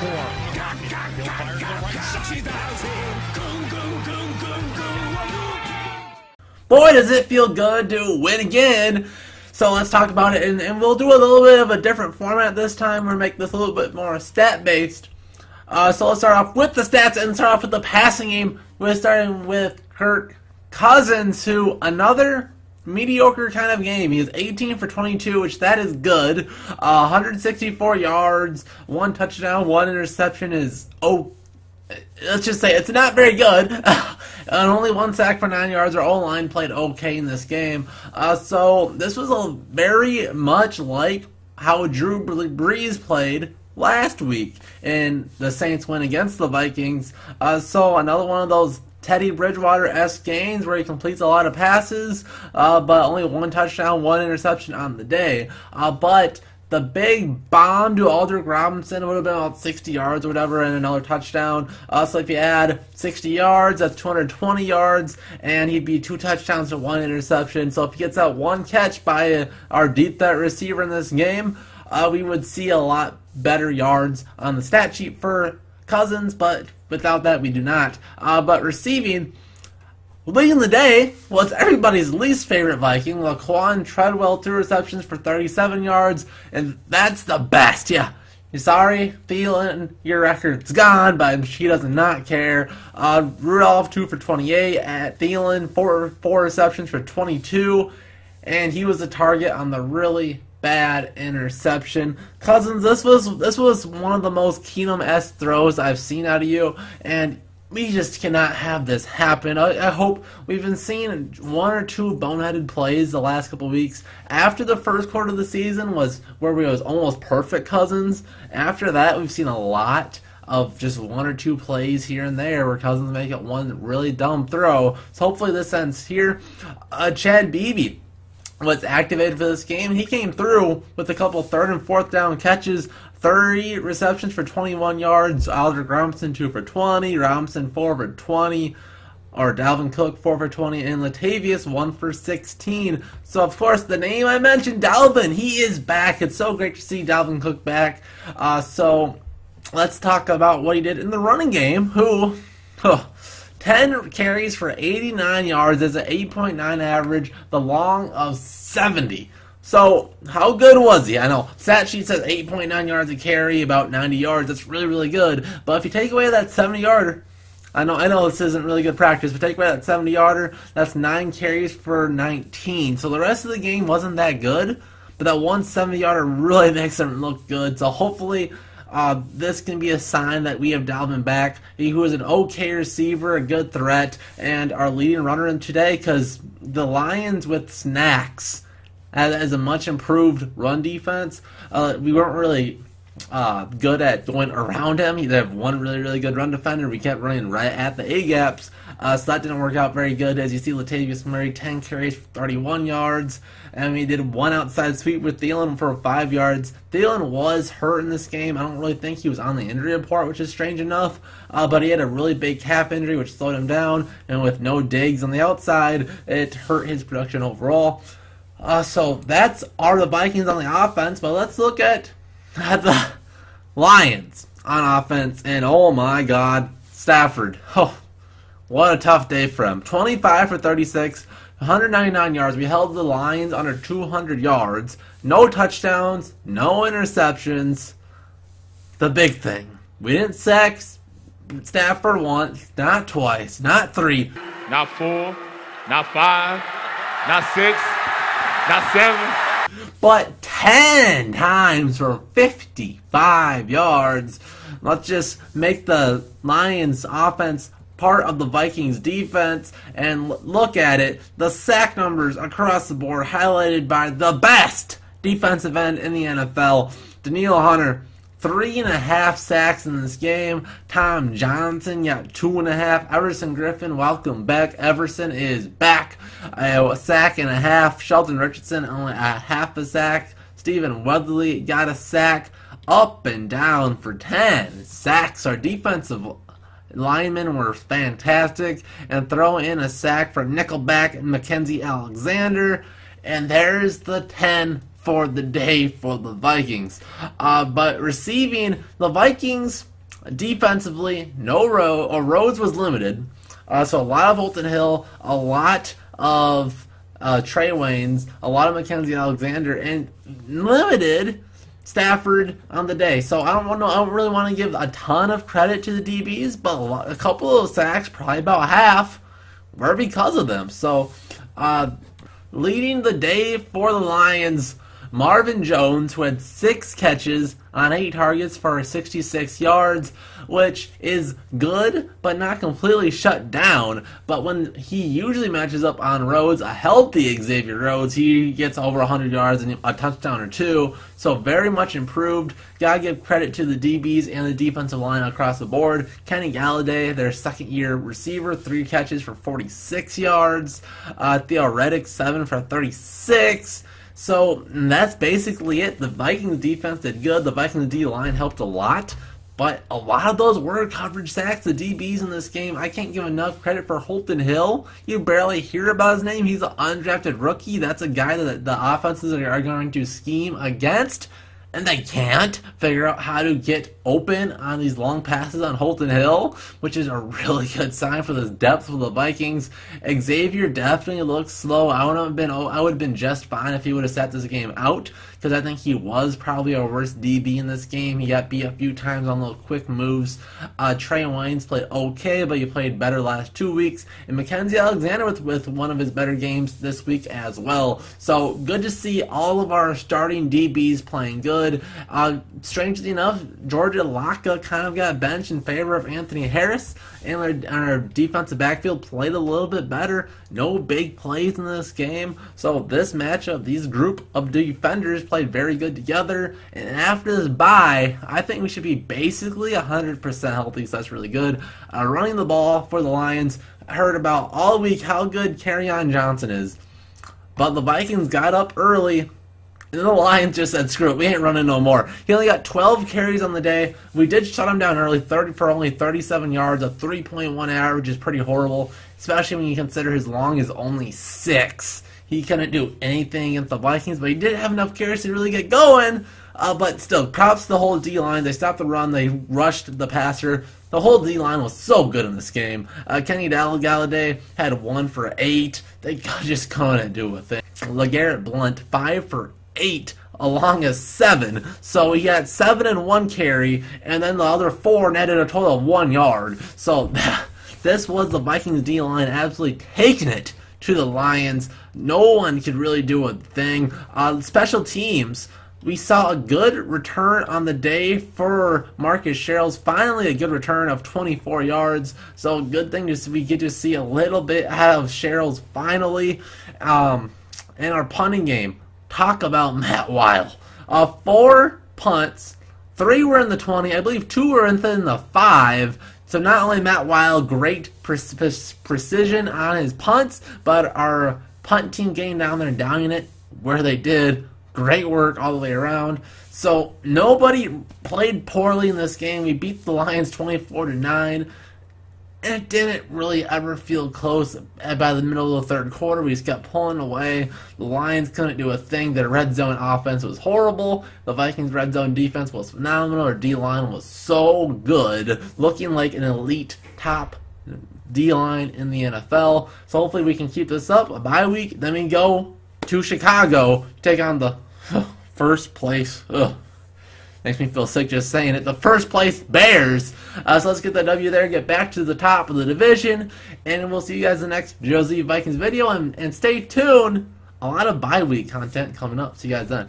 He'll fire to the right side. Boy, does it feel good to win again. So let's talk about it, and we'll do a little bit of a different format this time. We're going to make this a little bit more stat-based. So let's start off with the stats and start off with the passing game. We're starting with Kirk Cousins, who another mediocre kind of game. He was 18 for 22, which that is good. 164 yards, 1 touchdown, 1 interception is, let's just say it's not very good. And only 1 sack for 9 yards. Our O-line played okay in this game. So this was a very much like how Drew Brees played last week, and the Saints win against the Vikings. So another one of those Teddy Bridgewater-esque games where he completes a lot of passes, but only 1 touchdown, 1 interception on the day. But the big bomb to Aldrick Robinson would have been about 60 yards or whatever and another touchdown. So if you add 60 yards, that's 220 yards, and he'd be 2 touchdowns to 1 interception. So if he gets that 1 catch by our deep threat receiver in this game, we would see a lot better yards on the stat sheet for Cousins, but without that we do not. But receiving, leading the day was everybody's least favorite Viking, Laquan Treadwell, 2 receptions for 37 yards, and that's the best. Yeah, you're sorry, Thielen, your record's gone, but she does not care. Rudolph, 2 for 28. At Thielen, 4 receptions for 22, and he was a target on the really bad interception. Cousins, this was one of the most Keenum-esque throws I've seen out of you, and we just cannot have this happen. I hope we've been seeing 1 or 2 boneheaded plays the last couple weeks. After the first quarter of the season was where we was almost perfect Cousins. After that, we've seen a lot of just 1 or 2 plays here and there where Cousins make it one really dumb throw. So hopefully this ends here. Chad Beebe was activated for this game. He came through with a couple 3rd and 4th down catches, 30 receptions for 21 yards. Aldrick Robinson, 2 for 20. Robinson, 4 for 20. Or Dalvin Cook, 4 for 20. And Latavius, 1 for 16. So, of course, the name I mentioned, Dalvin, he is back. It's so great to see Dalvin Cook back. So, let's talk about what he did in the running game. 10 carries for 89 yards is an 8.9 average, the long of 70. So, how good was he? I know, stat sheet says 8.9 yards a carry, about 90 yards. That's really, really good. But if you take away that 70-yarder, I know this isn't really good practice, but take away that 70-yarder, that's 9 carries for 19. So the rest of the game wasn't that good, but that one 70-yarder really makes him look good. So hopefully this can be a sign that we have Dalvin back. He was an okay receiver, a good threat, and our leading runner in today, because the Lions with Snacks as a much improved run defense, we weren't really good at going around him. He had one really, really good run defender. We kept running right at the A-gaps, so that didn't work out very good. As you see, Latavius Murray, 10 carries for 31 yards, and we did 1 outside sweep with Thielen for 5 yards. Thielen was hurt in this game. I don't really think he was on the injury report, which is strange enough, but he had a really big calf injury, which slowed him down, and with no Diggs on the outside, it hurt his production overall. So that's the Vikings on the offense, but let's look at the Lions on offense, and oh my God, Stafford. Oh, what a tough day for him. 25 for 36, 199 yards. We held the Lions under 200 yards. No touchdowns, no interceptions. The big thing, we didn't sack Stafford once, not twice, not 3. Not 4, not 5, not 6, not 7. But 10 times for 55 yards. Let's just make the Lions offense part of the Vikings defense and look at it. The sack numbers across the board highlighted by the best defensive end in the NFL, Danielle Hunter. 3.5 sacks in this game. Tom Johnson got 2.5. Everson Griffin, welcome back. Everson is back. A sack and a half. Shelton Richardson, only a half a sack. Stephen Weatherly got a sack. Up and down for 10 sacks. Our defensive linemen were fantastic. And throw in a sack for Nickelback Mackenzie Alexander. And there's the 10 for the day for the Vikings. But receiving, the Vikings Defensively, no Rhodes was limited. So a lot of Holton Hill, a lot of Trey Waynes, a lot of Mackenzie Alexander, and limited Stafford on the day. So I don't really want to give a ton of credit to the DBs, but a couple of sacks, probably about half, were because of them. So leading the day for the Lions, Marvin Jones, who had 6 catches on 8 targets for 66 yards, which is good, but not completely shut down. But when he usually matches up on Rhodes, a healthy Xavier Rhodes, he gets over 100 yards and a touchdown or 2. So very much improved. Gotta give credit to the DBs and the defensive line across the board. Kenny Galladay, their second-year receiver, 3 catches for 46 yards. Theo Reddick, 7 for 36. So that's basically it. The Vikings defense did good. The Vikings D line helped a lot. But a lot of those were coverage sacks. The DBs in this game, I can't give enough credit for Holton Hill. You barely hear about his name. He's an undrafted rookie. That's a guy that the offenses are going to scheme against. And they can't figure out how to get open on these long passes on Holton Hill, which is a really good sign for the depth of the Vikings. Xavier definitely looks slow. I would have been just fine if he would have sat this game out, because I think he was probably our worst DB in this game. He got beat a few times on little quick moves. Trey Waynes played okay, but he played better last 2 weeks. And Mackenzie Alexander with one of his better games this week as well. So good to see all of our starting DBs playing good. Strangely enough, Georgia Laka kind of got benched in favor of Anthony Harris, and our defensive backfield played a little bit better. No big plays in this game. So this matchup, these group of defenders played very good together. And after this bye, I think we should be basically 100% healthy, so that's really good. Running the ball for the Lions, I heard about all week how good Kerryon Johnson is. But the Vikings got up early, and the Lions just said, screw it, we ain't running no more. He only got 12 carries on the day. We did shut him down early, 30 for only 37 yards. A 3.1 average is pretty horrible, especially when you consider his long is only 6. He couldn't do anything against the Vikings, but he did have enough carries to really get going. But still, props to the whole D-line. They stopped the run. They rushed the passer. The whole D-line was so good in this game. Kenny Galladay had 1 for 8. They just couldn't do a thing. LeGarrette Blount, 5 for 8 along a 7. So he had 7 and 1 carry, and then the other 4 netted a total of 1 yard. So this was the Vikings D-line absolutely taking it to the Lions. No one could really do a thing. Special teams, we saw a good return on the day for Marcus Sherrills. Finally, a good return of 24 yards. So good thing we get to see a little bit out of Sherrills finally. And our punting game. Talk about Matt Weil. 4 punts, 3 were in the 20. I believe 2 were in the 5. So not only Matt Weil, great precision on his punts, but our punt team getting down there and downing it where they did. Great work all the way around. So nobody played poorly in this game. We beat the Lions 24-9. And it didn't really ever feel close by the middle of the third quarter. We just kept pulling away. The Lions couldn't do a thing. Their red zone offense was horrible. The Vikings' red zone defense was phenomenal. Our D-line was so good, looking like an elite top D-line in the NFL. So hopefully we can keep this up. A bye week, then we go to Chicago to take on the first place. Makes me feel sick just saying it. The first place Bears. So let's get the W there, get back to the top of the division, and we'll see you guys in the next Josie Vikings video. And stay tuned. A lot of bye week content coming up. See you guys then.